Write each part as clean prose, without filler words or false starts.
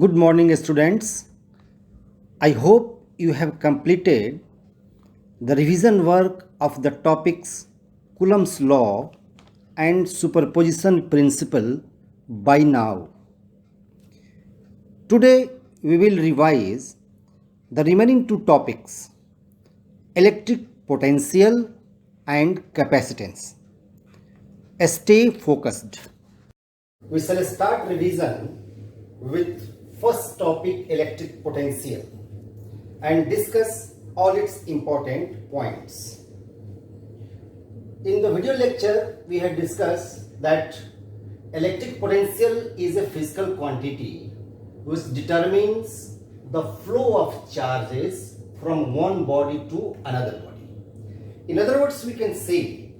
Good morning, students. I hope you have completed the revision work of the topics Coulomb's law and superposition principle by now. Today, we will revise the remaining two topics electric potential and capacitance. Stay focused. We shall start revision with first topic electric potential and discuss all its important points. In the video lecture we had discussed that electric potential is a physical quantity which determines the flow of charges from one body to another body. In other words, we can say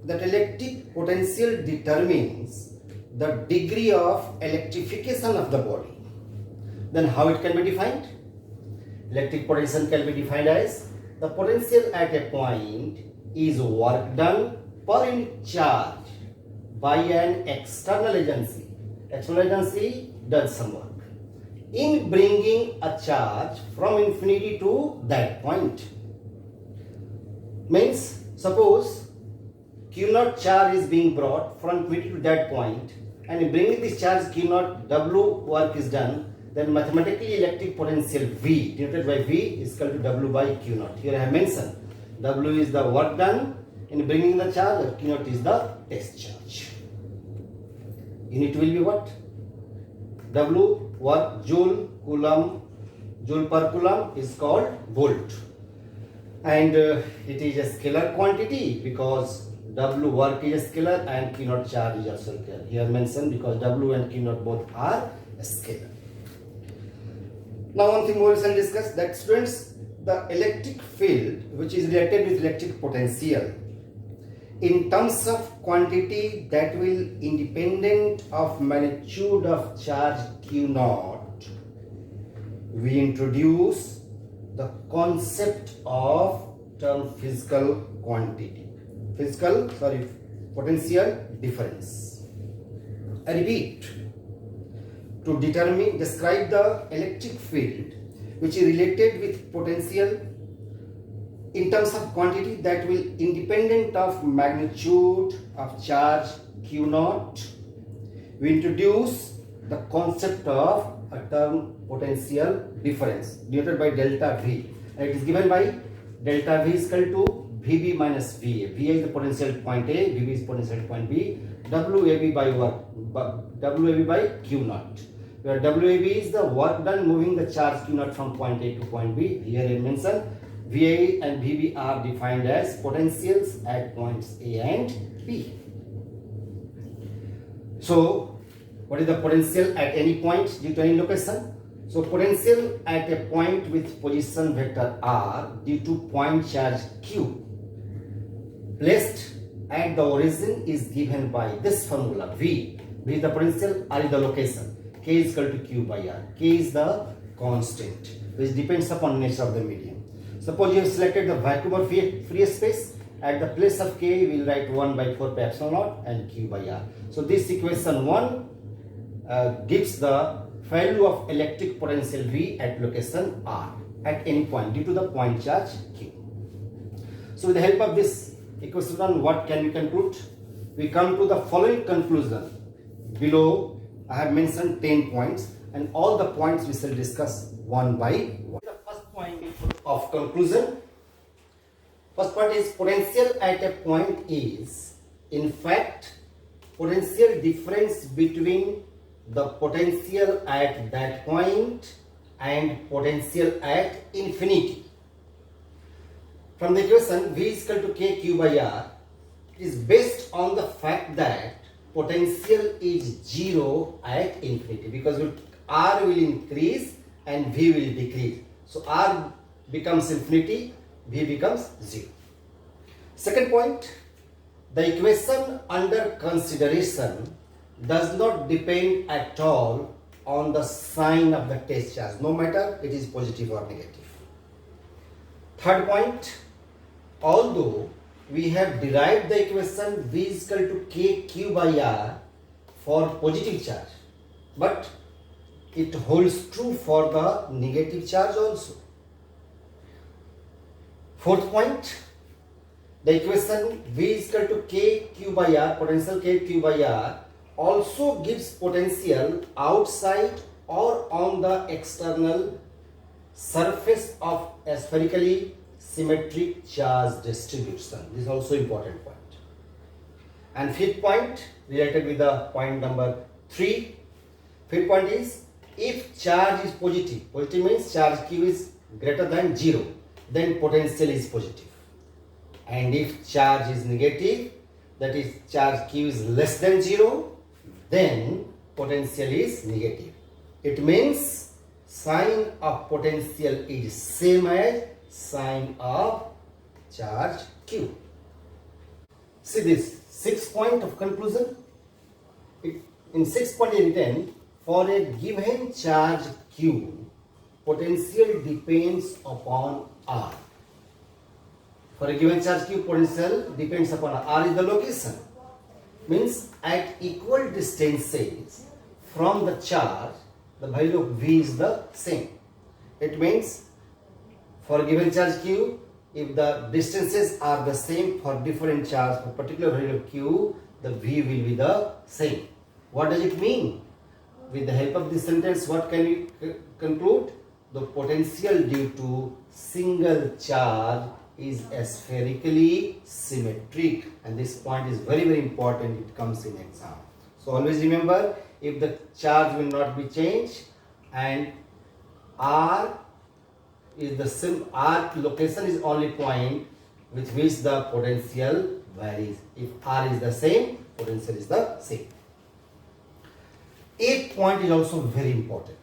that electric potential determines the degree of electrification of the body. Then how it can be defined? Electric potential can be defined as the potential at a point is work done per unit charge by an external agency. External agency does some work in bringing a charge from infinity to that point. Means suppose Q0 charge is being brought from infinity to that point, and in bringing this charge Q0 W work is done, then mathematically electric potential V denoted by V is equal to W by Q0. Here I have mentioned W is the work done in bringing the charge, and Q0 is the test charge. Unit will be what? W work joule coulomb, joule per coulomb is called volt, and it is a scalar quantity because W work is a scalar and Q0 charge is also scalar. Here mentioned because W and Q0 both are scalar. Now one thing more we shall discuss, that students, the electric field which is related with electric potential in terms of quantity that will independent of magnitude of charge Q0, we introduce the concept of term physical quantity. Potential difference. I repeat, to describe the electric field which is related with potential in terms of quantity that will independent of magnitude of charge Q0, we introduce the concept of a term potential difference denoted by delta V, and it is given by delta V is equal to VB minus VA. VA is the potential at point A, VB is potential at point B, WAB by WAB by Q0, where WAB is the work done moving the charge Q0 from point A to point B. Here I mentioned VA and VB are defined as potentials at points A and B. So what is the potential at any point due to any location? So potential at a point with position vector R due to point charge Q placed at the origin is given by this formula. V is the potential, R is the location, K is equal to Q by R. K is the constant which depends upon nature of the medium. Suppose you have selected the vacuum or free space. At the place of K we will write 1 by 4 pi epsilon naught and Q by R. So this equation 1 gives the value of electric potential V at location R at any point due to the point charge Q. So with the help of this equation 1, what can we conclude? We come to the following conclusion. Below I have mentioned 10 points, and all the points we shall discuss one by one. The first point of conclusion. First point is potential at a point is in fact potential difference between the potential at that point and potential at infinity. From the equation V is equal to K Q by R is based on the fact that potential is 0 at infinity, because R will increase and V will decrease. So R becomes infinity, V becomes 0. Second point, the equation under consideration does not depend at all on the sign of the test charge, no matter it is positive or negative. Third point, although we have derived the equation V is equal to K Q by R for positive charge, but it holds true for the negative charge also. Fourth point, the equation V is equal to K Q by R, potential K Q by R, also gives potential outside or on the external surface of a spherically symmetric charge distribution. This is also important point. And fifth point, related with the point number 3. Fifth point is, if charge is positive, positive means charge Q is greater than 0, then potential is positive. And if charge is negative, that is charge Q is less than 0, then potential is negative. It means sign of potential is same as sign of charge Q. See this 6th point of conclusion. In 6th point written, for a given charge Q, potential depends upon R. For a given charge Q, potential depends upon R. R is the location. Means at equal distances from the charge, the value of V is the same. It means for a given charge Q, if the distances are the same for different charge, for particular value of Q, the V will be the same. What does it mean? With the help of this sentence, what can we conclude? The potential due to single charge is spherically symmetric, and this point is very, very important. It comes in exam. So always remember, if the charge will not be changed and R is the same, R location is only point with which the potential varies. If R is the same, potential is the same. 8th point is also very important.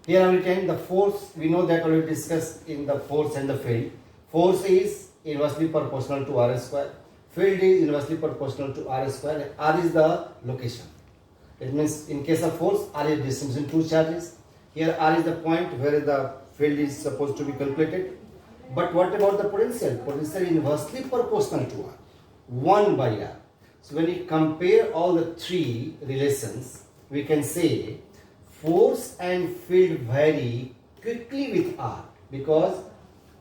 Here I will tell the force. We know that already discussed in the force and the field. Force is inversely proportional to R square. Field is inversely proportional to R square. R is the location. It means in case of force, R is distance in two charges. Here R is the point where the field is supposed to be calculated. But what about the potential? Potential is inversely proportional to R, 1 by R. So when we compare all the three relations, we can say force and field vary quickly with R because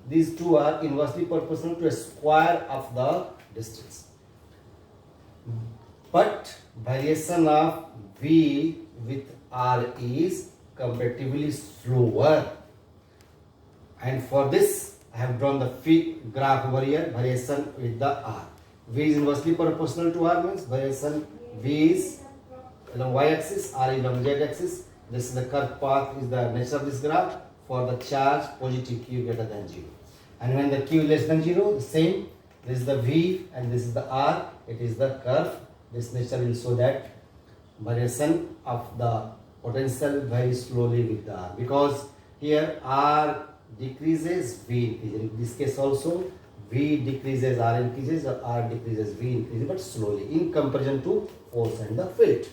these two are inversely proportional to a square of the distance. But variation of V with R is comparatively slower. And for this, I have drawn the graph over here, variation with the R. V is inversely proportional to R means variation V is along y-axis, R is along z-axis. This is the curved path, is the nature of this graph for the charge positive Q greater than 0. And when the Q is less than 0, the same, this is the V and this is the R, it is the curve. This nature will show that variation of the potential very slowly with the R, because here R decreases, V increases. In this case also, V decreases, R increases, or R decreases, V increases, but slowly in comparison to force and the field.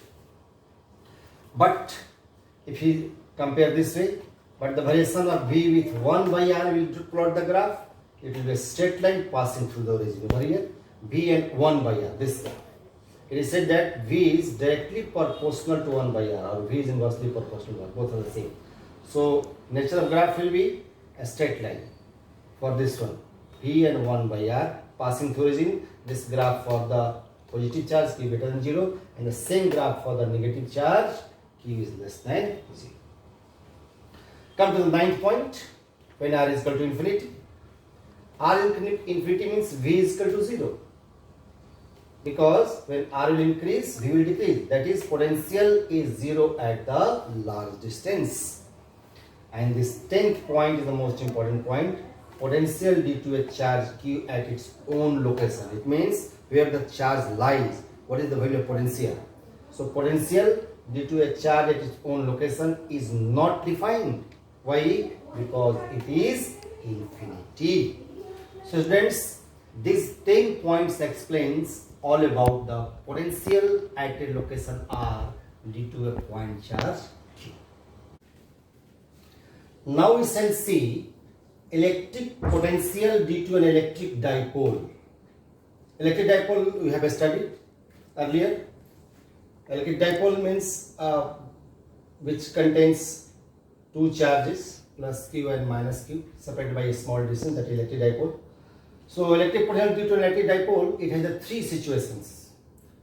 But if you compare this way, but the variation of V with 1 by R will plot the graph. It will be a straight line passing through the origin over here. V and 1 by R, this graph. It is said that V is directly proportional to 1 by R, or V is inversely proportional to 1, both are the same. So nature of graph will be a straight line for this one. V and 1 by R passing through origin. This graph for the positive charge Q greater than 0, and the same graph for the negative charge Q is less than 0. Come to the 9th point, when R is equal to infinity. R infinity means V is equal to 0. Because when R will increase, V will decrease. That is, potential is 0 at the large distance. And this 10th point is the most important point. Potential due to a charge Q at its own location. It means where the charge lies. What is the value of potential? So potential due to a charge at its own location is not defined. Why? Because it is infinity. So students, these 10 points explains all about the potential at a location R due to a point charge Q. Now we shall see electric potential due to an electric dipole. Electric dipole we have studied earlier. Electric dipole means which contains two charges plus q and minus q separated by a small distance, that is electric dipole. So electric potential due to electric dipole, it has the three situations.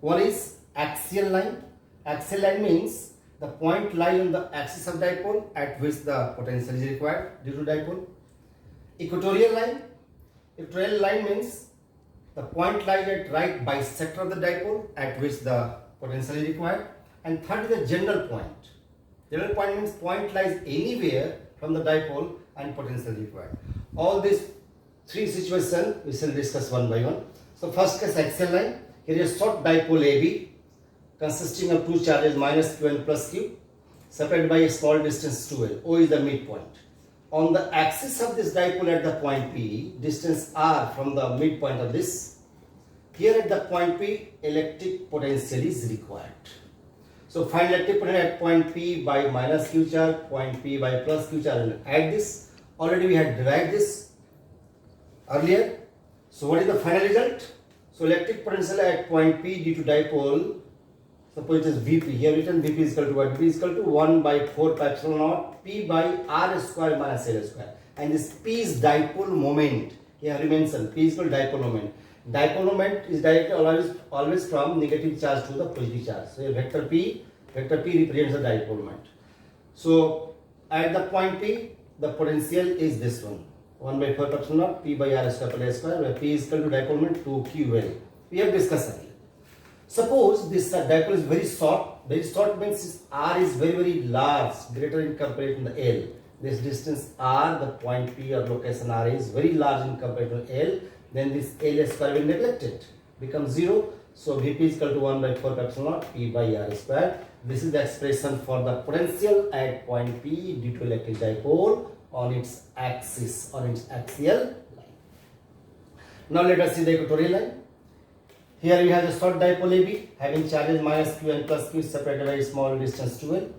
One is axial line. Axial line means the point lies on the axis of dipole at which the potential is required due to dipole. Equatorial line. Equatorial line means the point lies at right bisector of the dipole at which the potential is required. And third is the general point. General point means point lies anywhere from the dipole and potential is required. All these three situations we shall discuss one by one. So first case, axial line. Here is a short dipole AB consisting of two charges minus q and plus q separated by a small distance 2l. O is the midpoint. On the axis of this dipole at the point P, distance r from the midpoint of this. Here at the point P, electric potential is required. So find electric potential at point P by minus q charge, point P by plus q charge, and add this. Already we had derived this earlier. So what is the final result? So electric potential at point P due to dipole, suppose it is Vp. Here written Vp is equal to what? Vp is equal to 1 by 4 pi epsilon naught P by r square minus l square. And this P is dipole moment. Here we mentioned P is equal to dipole moment. Dipole moment is directed always from negative charge to the positive charge. So vector P represents the dipole moment. So at the point P, the potential is this one. 1 by 4 pi epsilon naught P by r square plus l square, where P is equal to dipole moment 2ql. We have discussed earlier. Suppose this dipole is very short. Very short means r is very large, greater in comparison to the L. This distance r, the point P or location r is very large in comparison to L. Then this L square will neglected, becomes 0. So Vp is equal to 1 by 4 pi epsilon naught P by r square. This is the expression for the potential at point P due to electric dipole on its axis, on its axial line. Now let us see the equatorial line. Here we have the short dipole AB having charges minus q and plus q separated by a small distance 2l,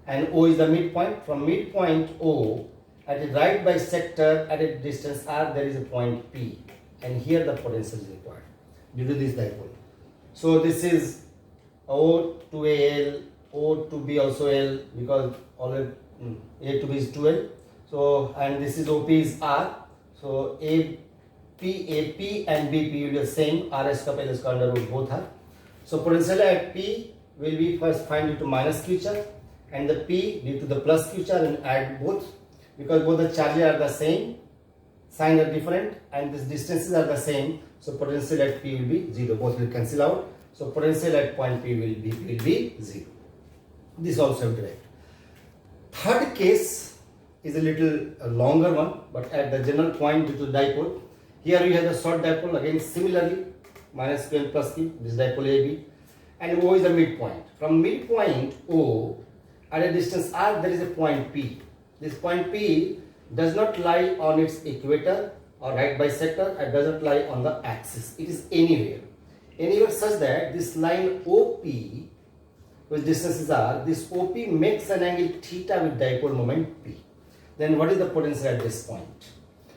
and O is the midpoint. From midpoint O at a right bisector at a distance r, there is a point P, and here the potential is required due to this dipole. So this is O to L, O to B also L, because already A to B is 2L. So and this is OP is R. So AP and BP will be the same. R square L square under root both are. So potential at P will be first find due to minus q charge, and the P due to the plus q charge, and add both, because both the charges are the same, signs are different, and these distances are the same. So potential at P will be 0. Both will cancel out. So potential at point P will be 0. This also have derived. Third case is a little longer one, but at the general point due to dipole. Here we have the short dipole, again similarly minus q and plus q, this dipole AB, and O is the midpoint. From midpoint O at a distance r, there is a point P. This point P does not lie on its equator or right bisector, and does not lie on the axis. It is anywhere such that this line OP, which distance is r, this OP makes an angle theta with dipole moment P. Then what is the potential at this point?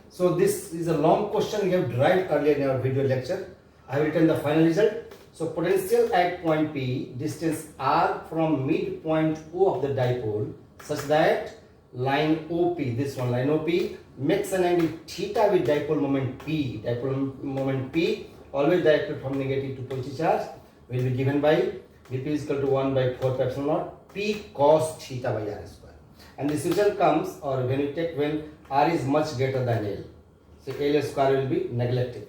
So this is a long question we have derived earlier in our video lecture. I have written the final result. So potential at point P, distance r from midpoint O of the dipole, such that line OP, this one line OP, makes an angle theta with dipole moment P. Dipole moment P, always directed from negative to positive charge, will be given by Vp is equal to 1 by 4 pi epsilon naught P cos theta by r square. And this result comes, or when you take when r is much greater than L. So L square will be neglected.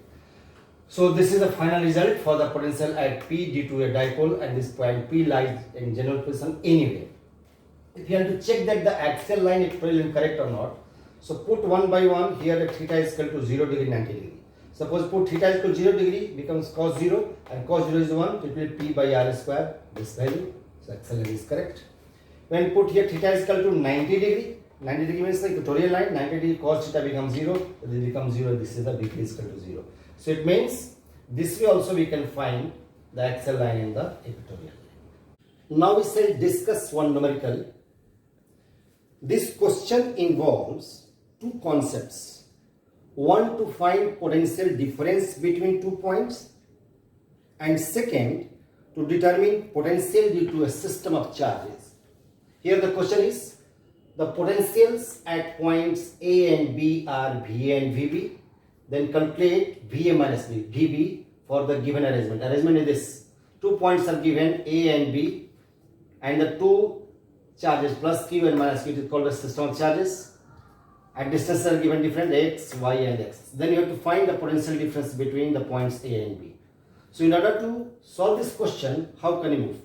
So this is the final result for the potential at P due to a dipole, and this point P lies in general position anywhere. If you have to check that the axial line is correct or not, so put one by one. Here the theta is equal to 0 degree, 90 degree. Suppose put theta is equal to 0 degree, becomes cos 0, and cos 0 is 1, it will be P by r square, this value. So axial line is correct. When put here theta is equal to 90 degree, 90 degree means the equatorial line, 90 degree cos theta becomes 0, so this becomes 0, this is the Vp is equal to 0. So it means this way also we can find the axial line in the equatorial line. Now we shall discuss one numerical. This question involves two concepts. One, to find potential difference between 2 points, and second, to determine potential due to a system of charges. Here the question is, the potentials at points A and B are VA and VB. Then calculate VA minus VB for the given arrangement. Arrangement is this. 2 points are given, A and B, and the two charges plus Q and minus Q, it is called the system of charges. At distance are given different X, Y and X. Then you have to find the potential difference between the points A and B. So in order to solve this question, how can you move?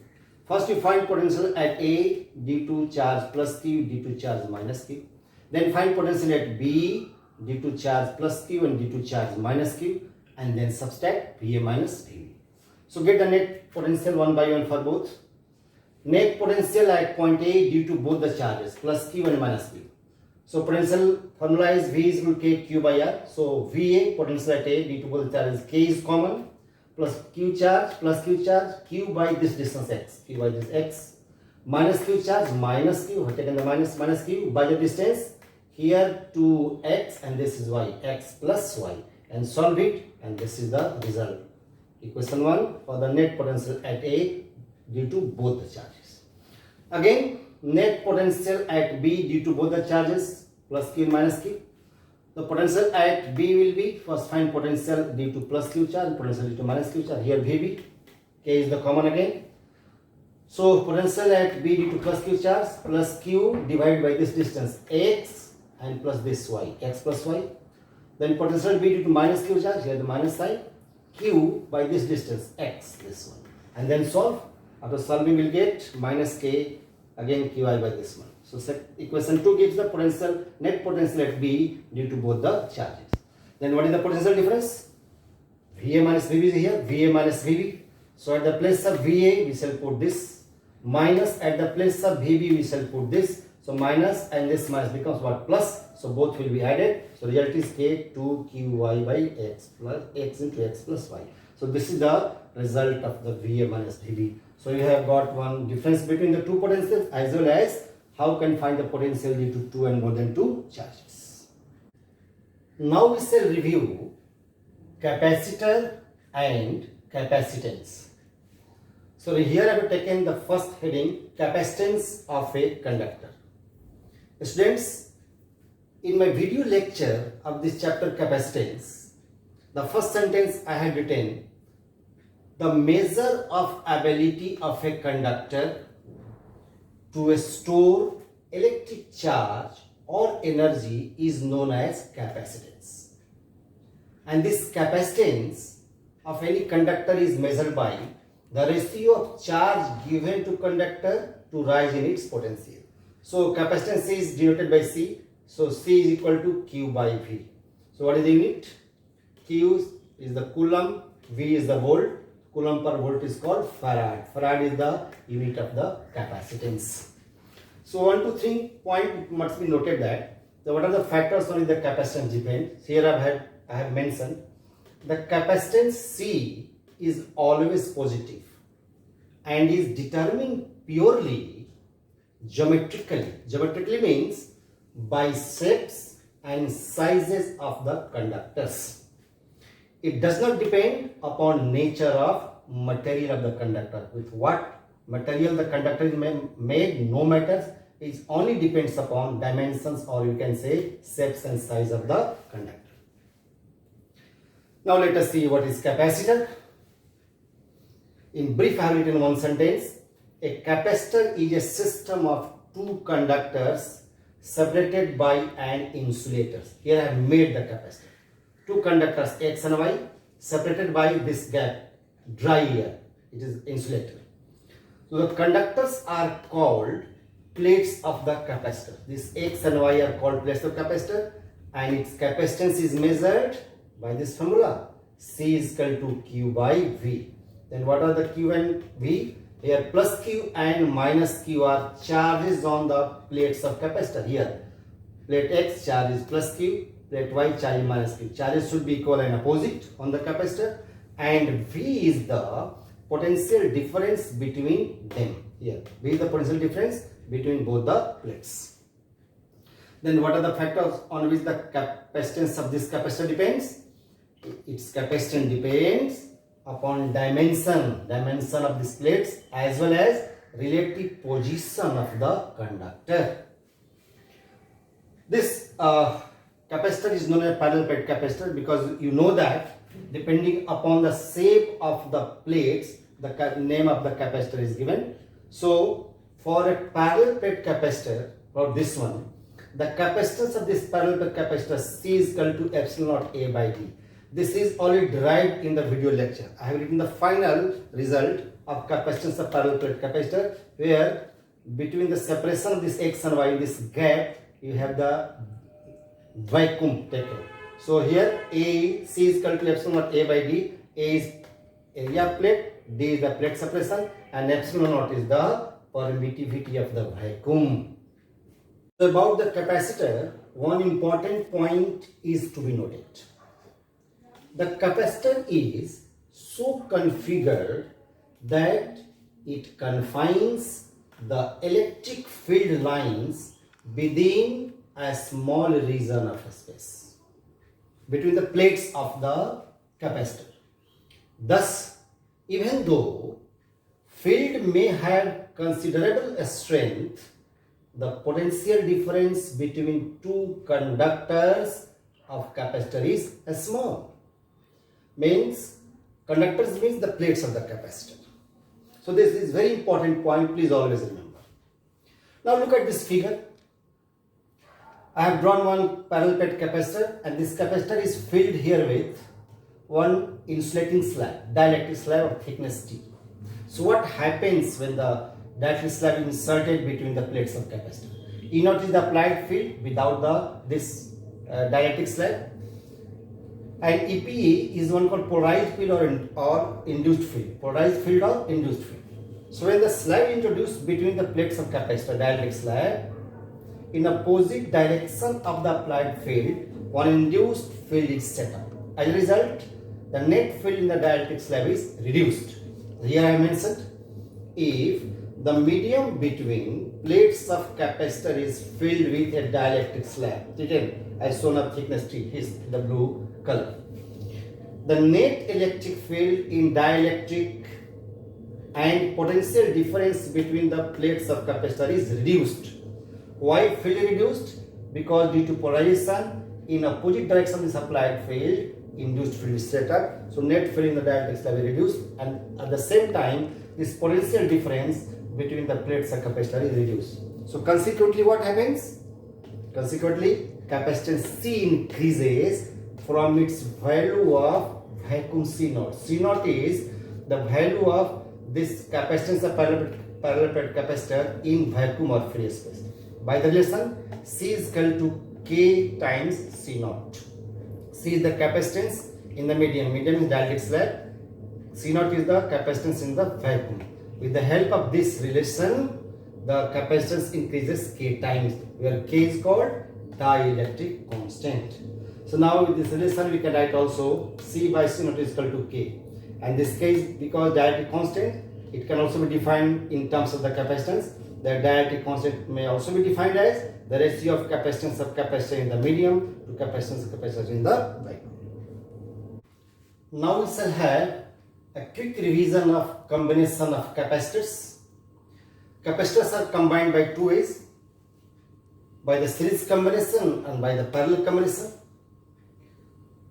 First you find potential at A due to charge plus Q due to charge minus Q. Then find potential at B due to charge plus Q and due to charge minus Q, and then subtract VA minus VB. So get the net potential one by one for both. Net potential at point A due to both the charges plus Q and minus Q. So potential formula is V is equal to K Q by R. So VA potential at A due to both the charges, K is common, plus Q charge Q by this distance X, Q by this X, minus Q charge minus Q, have taken the minus Q by the distance here to X, and this is Y, X plus Y, and solve it, and this is the result. Equation 1 for the net potential at A due to both the charges. Again, net potential at B due to both the charges plus Q and minus Q. The potential at B will be, first find potential due to plus Q charge, potential due to minus Q charge, here VB, K is the common again. So potential at B due to plus Q charge plus Q divided by this distance X and plus this Y, X plus Y. Then potential B due to minus Q charge, here the minus sign, Q by this distance X, this one. And then solve. After solving we'll get minus K, again Qi by this one. So equation 2 gives the potential, net potential at B due to both the charges. Then what is the potential difference? VA minus VB is here, VA minus VB. So at the place of VA we shall put this, minus at the place of VB we shall put this. So minus and this minus becomes what? Plus. So both will be added. So result is K2QY by X plus X into X plus Y. So this is the result of the VA minus VB. So you have got one difference between the two potentials, as well as how can find the potential due to two and more than two charges. Now we shall review capacitor and capacitance. So here I have taken the first heading, capacitance of a conductor. Students, in my video lecture of this chapter capacitance, the first sentence I had written, the measure of ability of a conductor to store electric charge or energy is known as capacitance. And this capacitance of any conductor is measured by the ratio of charge given to conductor to rise in its potential. So capacitance is denoted by C. So C is equal to Q by V. So what is the unit? Q is the coulomb, V is the volt. Coulomb per volt is called farad. Farad is the unit of the capacitance. So 1, 2, 3 point must be noted that what are the factors on which the capacitance depends. Here I have mentioned the capacitance C is always positive and is determined purely geometrically. Geometrically means by shapes and sizes of the conductors. It does not depend upon nature of material of the conductor. With what material the conductor is made, no matters. It only depends upon dimensions, or you can say shapes and size of the conductor. Now let us see what is capacitor. In brief, I have written one sentence. A capacitor is a system of two conductors separated by an insulator. Here I have made the capacitor. Two conductors X and Y separated by this gap, dry air. It is insulator. So the conductors are called plates of the capacitor. This X and Y are called plates of capacitor, and its capacitance is measured by this formula. C is equal to Q by V. Then what are the Q and V? Here plus Q and minus Q are charges on the plates of capacitor. Here plate X charge is plus Q, plate Y charge is minus Q. Charges should be equal and opposite on the capacitor, and V is the potential difference between them. Here V is the potential difference between both the plates. Then what are the factors on which the capacitance of this capacitor depends? Its capacitance depends upon dimension of these plates as well as relative position of the conductor. This capacitor is known as parallel plate capacitor because you know that depending upon the shape of the plates, the name of the capacitor is given. So for a parallel plate capacitor, or this one, the capacitance of this parallel plate capacitor C is equal to epsilon naught A by D. This is already derived in the video lecture. I have written the final result of capacitance of parallel plate capacitor, where between the separation of this X and Y in this gap, you have the vacuum taken. So here A, C is equal to epsilon naught A by D. A is area of plate, D is the plate separation, and epsilon naught is the permittivity of the vacuum. So about the capacitor, one important point is to be noted. The capacitor is so configured that it confines the electric field lines within a small region of space between the plates of the capacitor. Thus, even though field may have considerable strength, the potential difference between two conductors of capacitor is small. Means conductors means the plates of the capacitor. So this is very important point, please always remember. Now look at this figure. I have drawn one parallel plate capacitor, and this capacitor is filled here with one insulating slab, dielectric slab of thickness T. So what happens when the dielectric slab is inserted between the plates of capacitor? E naught is the applied field without this dielectric slab, and EPE is one called polarized field or induced field. Polarized field or induced field. So when the slab is introduced between the plates of capacitor, dielectric slab, in opposite direction of the applied field, one induced field is set up. As a result, the net field in the dielectric slab is reduced. Here I mentioned, if the medium between plates of capacitor is filled with a dielectric slab, again as shown of thickness T, is the blue color, the net electric field in dielectric and potential difference between the plates of capacitor is reduced. Why field reduced? Because due to polarization in opposite direction of this applied field, induced field is set up. So net field in the dielectric slab is reduced, and at the same time this potential difference between the plates of capacitor is reduced. So consequently what happens? Consequently capacitance C increases from its value of vacuum C naught. C naught is the value of this capacitance of parallel plate capacitor in vacuum or free space. By the relation, C is equal to K times C naught. C is the capacitance in the medium. Medium is dielectric slab. C naught is the capacitance in the vacuum. With the help of this relation, the capacitance increases K times, where K is called dielectric constant. So now with this relation we can write also C by C naught is equal to K. And this case, because dielectric constant, it can also be defined in terms of the capacitance. The dielectric constant may also be defined as the ratio of capacitance of capacitor in the medium to capacitance of capacitor in the vacuum. Now we shall have a quick revision of combination of capacitors. Capacitors are combined by two ways, by the series combination and by the parallel combination.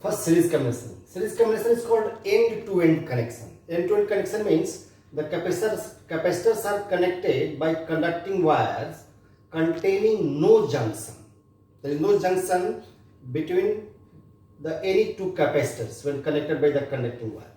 First, series combination. Series combination is called end-to-end connection. End-to-end connection means the capacitors are connected by conducting wires containing no junction. There is no junction between any two capacitors when connected by the conducting wire.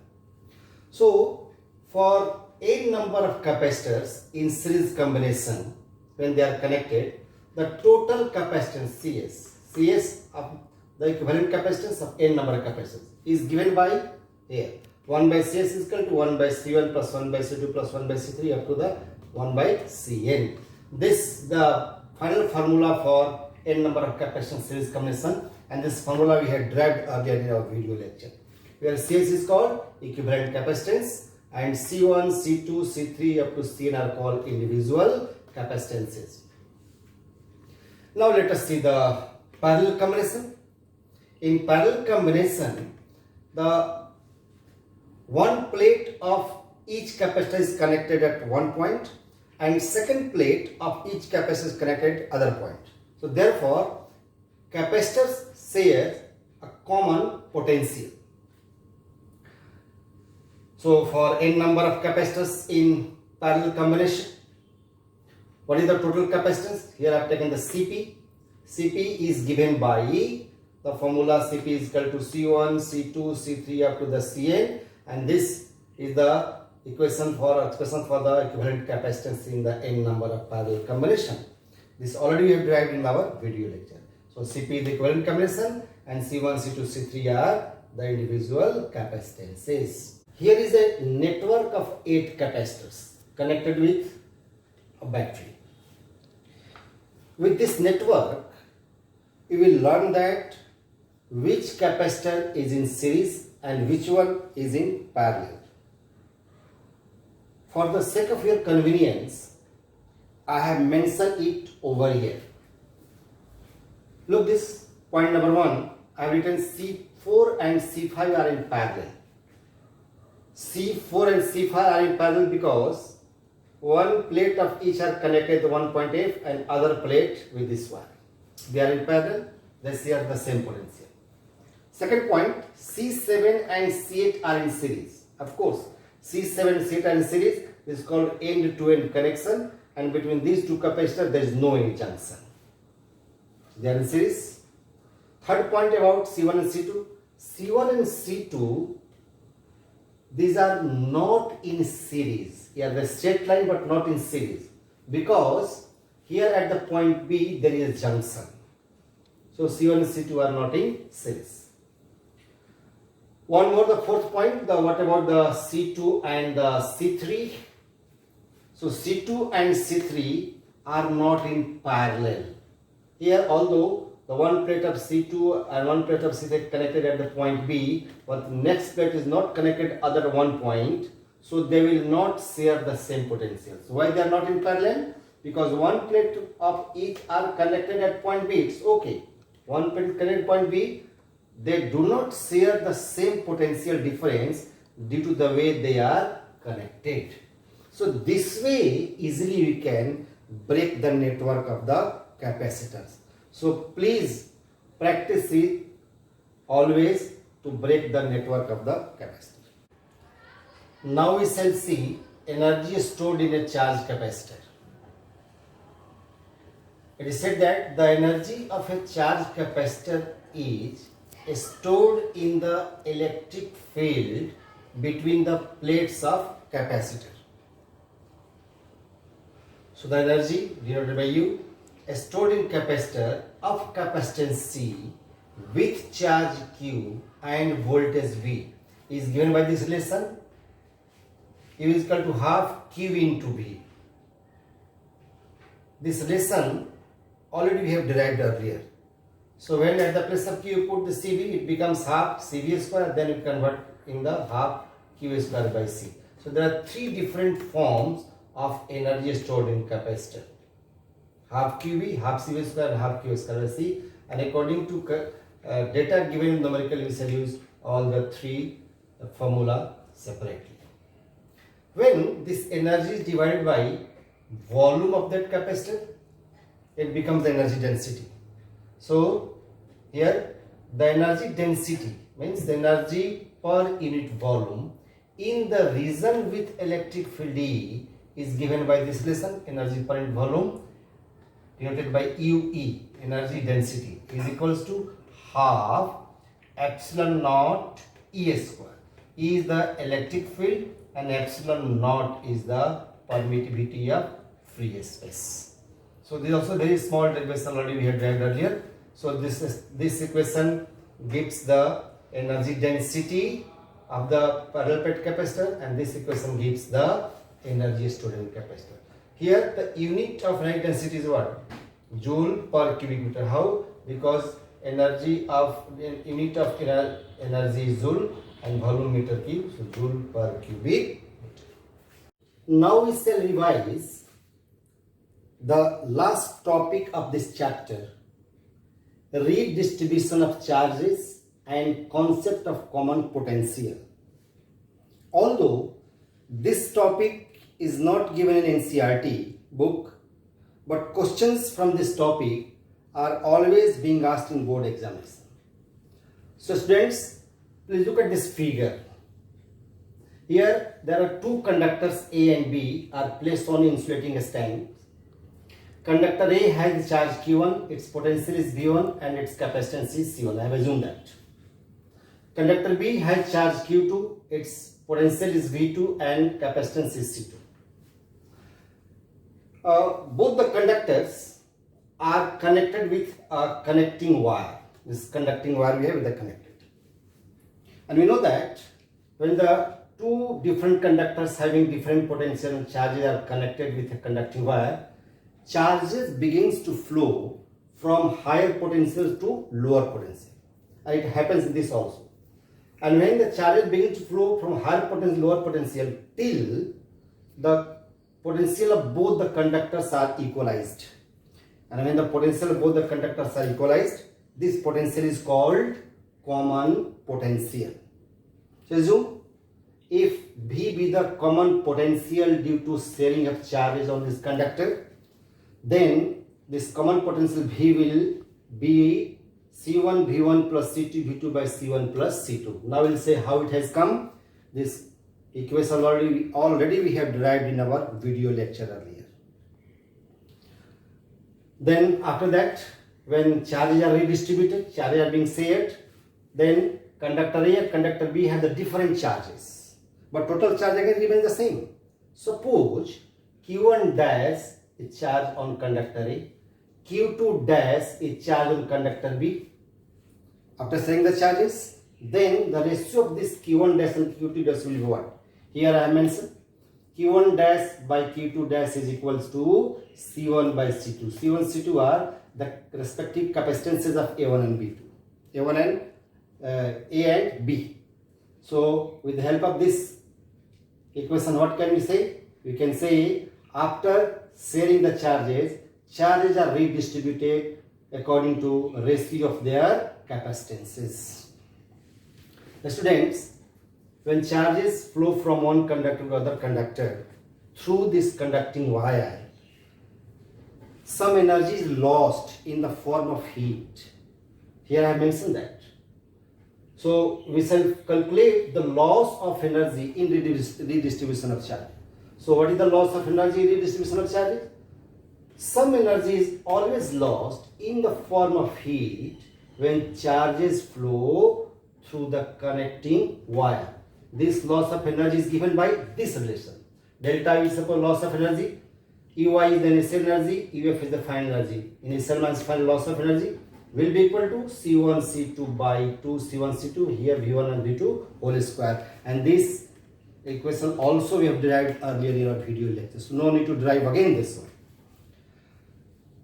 So for n number of capacitors in series combination, when they are connected, the total capacitance CS of the equivalent capacitance of n number of capacitors is given by here. 1 by Cs is equal to 1 by C1 plus 1 by C2 plus 1 by C3 up to the 1 by Cn. This the final formula for n number of capacitance series combination, and this formula we had derived earlier in our video lecture, where Cs is called equivalent capacitance and C1, C2, C3 up to Cn are called individual capacitances. Now let us see the parallel combination. In parallel combination, the one plate of each capacitor is connected at one point and second plate of each capacitor is connected at other point. So therefore, capacitors share a common potential. So for n number of capacitors in parallel combination, what is the total capacitance? Here I have taken the Cp. Cp is given by the formula Cp is equal to C1, C2, C3 up to the Cn, and this is the expression for the equivalent capacitance in the n number of parallel combination. This already we have derived in our video lecture. So Cp is the equivalent combination and C1, C2, C3 are the individual capacitances. Here is a network of 8 capacitors connected with a battery. With this network, you will learn that which capacitor is in series and which one is in parallel. For the sake of your convenience, I have mentioned it over here. Look, this point number 1, I have written C4 and C5 are in parallel. C4 and C5 are in parallel because one plate of each are connected to one point F and other plate with this one. They are in parallel, they share the same potential. Second point, C7 and C8 are in series. Of course, C7 and C8 are in series. This is called end-to-end connection, and between these two capacitors there is no any junction. They are in series. Third point about C1 and C2. C1 and C2, these are not in series. Here the straight line but not in series, because here at the point B there is a junction. So C1 and C2 are not in series. One more, the fourth point, what about the C2 and the C3? So C2 and C3 are not in parallel. Here, although the one plate of C2 and one plate of C3 connected at the point B, but next plate is not connected other one point, so they will not share the same potential. So why they are not in parallel? Because one plate of each are connected at point B, it's okay. One plate connected at point B, they do not share the same potential difference due to the way they are connected. So this way easily we can break the network of the capacitors. So please practice it always to break the network of the capacitor. Now we shall see energy stored in a charged capacitor. It is said that the energy of a charged capacitor is stored in the electric field between the plates of capacitor. So the energy denoted by U stored in capacitor of capacitance C with charge Q and voltage V is given by this relation. U is equal to half Q into V. This relation already we have derived earlier. So when at the place of Q you put the CV, it becomes half CV square, then you convert in the half Q square by C. So there are 3 different forms of energy stored in capacitor. Half QV, half CV square and half Q square by C, and according to data given numerically we shall use all the 3 formula separately. When this energy is divided by volume of that capacitor, it becomes the energy density. So here the energy density means the energy per unit volume in the region with electric field E is given by this relation, energy per unit volume denoted by UE, energy density, is equals to half epsilon naught E square. E is the electric field and epsilon naught is the permittivity of free space. So this is also very small derivation already we had derived earlier. So this equation gives the energy density of the parallel plate capacitor, and this equation gives the energy stored in capacitor. Here the unit of energy density is what? Joule per cubic meter. How? Because unit of energy is joule and volume meter cube, so joule per cubic meter. Now we shall revise the last topic of this chapter, redistribution of charges and concept of common potential. Although this topic is not given in NCERT book, but questions from this topic are always being asked in board examination. So students, please look at this figure. Here there are two conductors A and B are placed on insulating stand. Conductor A has charge Q1, its potential is V1 and its capacitance is C1. I have assumed that. Conductor B has charge Q2, its potential is V2 and capacitance is C2. Both the conductors are connected with a connecting wire. This conducting wire we have with the connected. And we know that when the two different conductors having different potential and charges are connected with a conducting wire, charges begins to flow from higher potential to lower potential. And it happens in this also. And when the charges begin to flow from higher potential to lower potential till the potential of both the conductors are equalized. And when the potential of both the conductors are equalized, this potential is called common potential. So assume if V be the common potential due to sharing of charges on this conductor, then this common potential V will be C1 V1 plus C2 V2 by C1 plus C2. Now we'll say how it has come. This equation already we have derived in our video lecture earlier. Then after that, when charges are redistributed, charges are being shared, then conductor A and conductor B have the different charges, but total charge again remains the same. Suppose Q1 dash is charge on conductor A, Q2 dash is charge on conductor B. After saying the charges, then the ratio of this Q1 dash and Q2 dash will be what? Here I have mentioned Q1 dash by Q2 dash is equals to C1 by C2. C1 C2 are the respective capacitances of A1 and B2. A1 and A and B. So with the help of this equation, what can we say? We can say after sharing the charges, charges are redistributed according to ratio of their capacitances. The students, when charges flow from one conductor to other conductor through this conducting wire, some energy is lost in the form of heat. Here I have mentioned that. So we shall calculate the loss of energy in redistribution of charge. So what is the loss of energy in redistribution of charges? Some energy is always lost in the form of heat when charges flow through the connecting wire. This loss of energy is given by this relation. Delta is suppose loss of energy, Ey is the initial energy, Uf is the final energy. Initial minus final loss of energy will be equal to C1 C2 by 2 C1 C2, here V1 and V2 whole square. And this equation also we have derived earlier in our video lecture. So no need to derive again this one.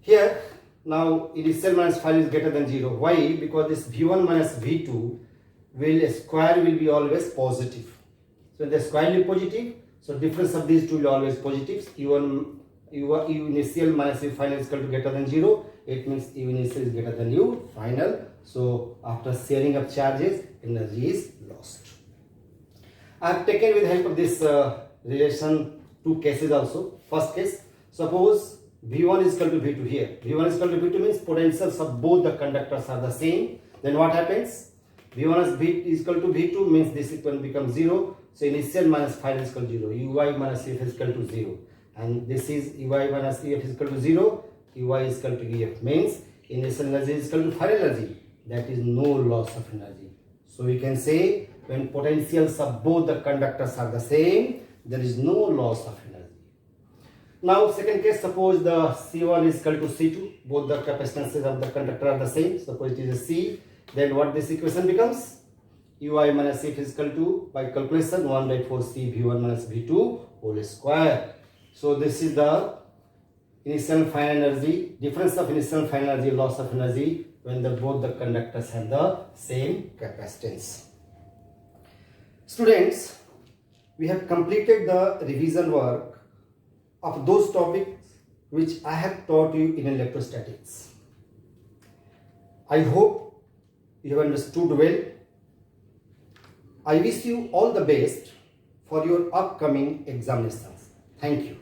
Here now initial minus final is greater than 0. Why? Because this V1 minus V2 square will be always positive. So the square will be positive. So difference of these two will always positive. U initial minus U final is equal to greater than 0. It means U initial is greater than U final. So after sharing of charges, energy is lost. I have taken with the help of this relation two cases also. First case, suppose V1 is equal to V2 here. V1 is equal to V2 means potentials of both the conductors are the same. Then what happens? V1 is equal to V2 means this equation becomes 0. So initial minus final is equal to 0. Uy minus Uf is equal to 0. And this is Uy minus Uf is equal to 0. Uy is equal to Uf means initial energy is equal to final energy. That is no loss of energy. So we can say when potentials of both the conductors are the same, there is no loss of energy. Now second case, suppose the C1 is equal to C2. Both the capacitances of the conductor are the same. Suppose it is a C. Then what this equation becomes? Ui minus F is equal to, by calculation, 1 by 4 C V1 minus V2 whole square. So this is the initial final energy, difference of initial final energy, loss of energy when both the conductors have the same capacitance. Students, we have completed the revision work of those topics which I have taught you in electrostatics. I hope you have understood well. I wish you all the best for your upcoming examinations. Thank you.